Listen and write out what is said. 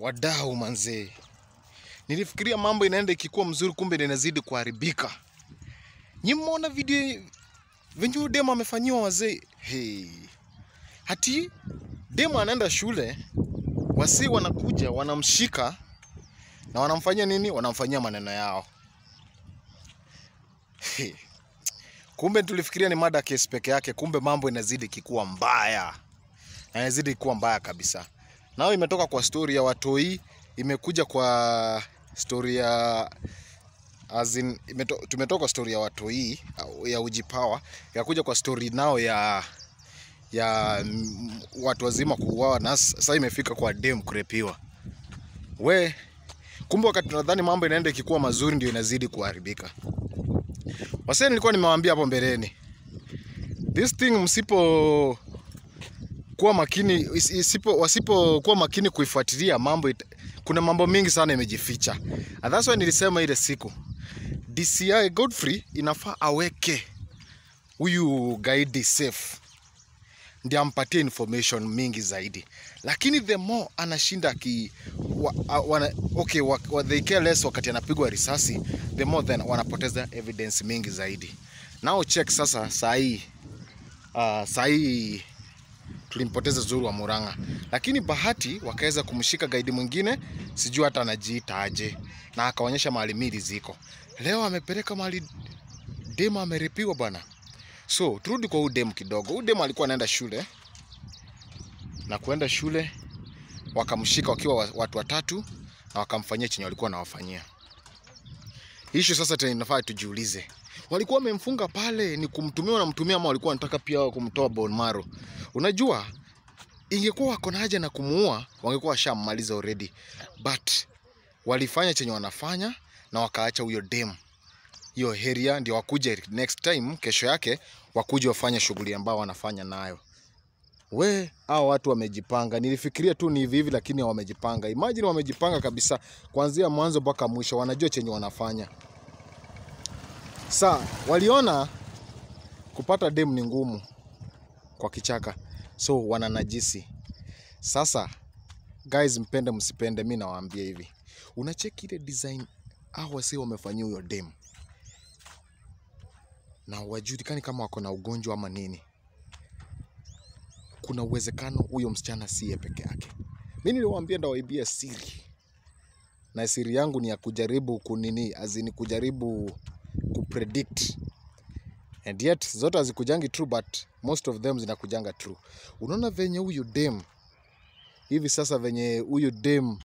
Wadau manzee, nilifikiria mambo inaenda ikikuwa mzuri, kumbe inazidi kuharibika. Nyinyi mmeona video venye demo amefanyiwa wazee? Hey. Hati demo anaenda shule, wasi wanakuja wanamshika na wanamfanyia nini? Wanamfanyia maneno yao. Hey. Kumbe tulifikiria ni mada case peke yake, kumbe mambo inazidi kikuwa mbaya. Na inazidi kuwa mbaya kabisa. Nao imetoka kwa story ya watoi, imekuja kwa story ya tumetoka kwa story ya watoi ya ujipawa, ya kuja kwa story nao ya watu wazima kuuawa, na sasa imefika kwa dem kurepiwa. Kumbe wakati tunadhani mambo inaenda ikikuwa mazuri ndio inazidi kuharibika. Wase nilikuwa nimewaambia hapo mbeleni, this thing msipo kuwa makini, wasipo kuwa makini kuifuatilia mambo, kuna mambo mingi sana imejificha. And that's why nilisema ile siku DCI Godfrey inafaa aweke huyu guide safe, ndio ampatie information mingi zaidi. Lakini the more anashinda they care less wakati anapigwa risasi, the more then wanapoteza evidence mingi zaidi. Now check sasa, saa hii tulimpoteza Zuru wa Murang'a, lakini bahati wakaweza kumshika guide mwingine, sijui hata anajiita aje, na akaonyesha mahali mili ziko. Leo amepeleka mahali demo amerepiwa bwana. So turudi kwa udem kidogo. Udem alikuwa anaenda shule, na kuenda shule wakamshika wakiwa watu watatu na wakamfanyia chenye walikuwa wanawafanyia. Issue sasa tena inafaa tujiulize, walikuwa wamemfunga pale ni kumtumia na mtumia, ama walikuwa wanataka pia kumtoa bone marrow? Unajua, ingekuwa wako na haja na kumuua, wangekuwa washammaliza already. But walifanya chenye wanafanya na wakaacha huyo dem hiyo area, ndio wakuje next time, kesho yake wakuje wafanye shughuli ambao wanafanya nayo. Hao watu wamejipanga. Nilifikiria tu ni hivi, lakini wamejipanga. Imagine wamejipanga kabisa kuanzia mwanzo mpaka mwisho, wanajua chenye wanafanya. Waliona kupata dem ni ngumu kwa kichaka, so wananajisi. Sasa guys, mpende msipende, mimi nawaambia hivi, unacheki ile design hao wase wamefanyia huyo dem, na wajulikani kama wako na ugonjwa ama nini. Kuna uwezekano huyo msichana si peke yake. Mimi niliwaambia ndawaibia siri, na siri yangu ni ya kujaribu kujaribu kupredict, and yet zote hazikujangi true, but most of them zinakujanga true. Unaona venye huyu dem hivi sasa, venye huyu dem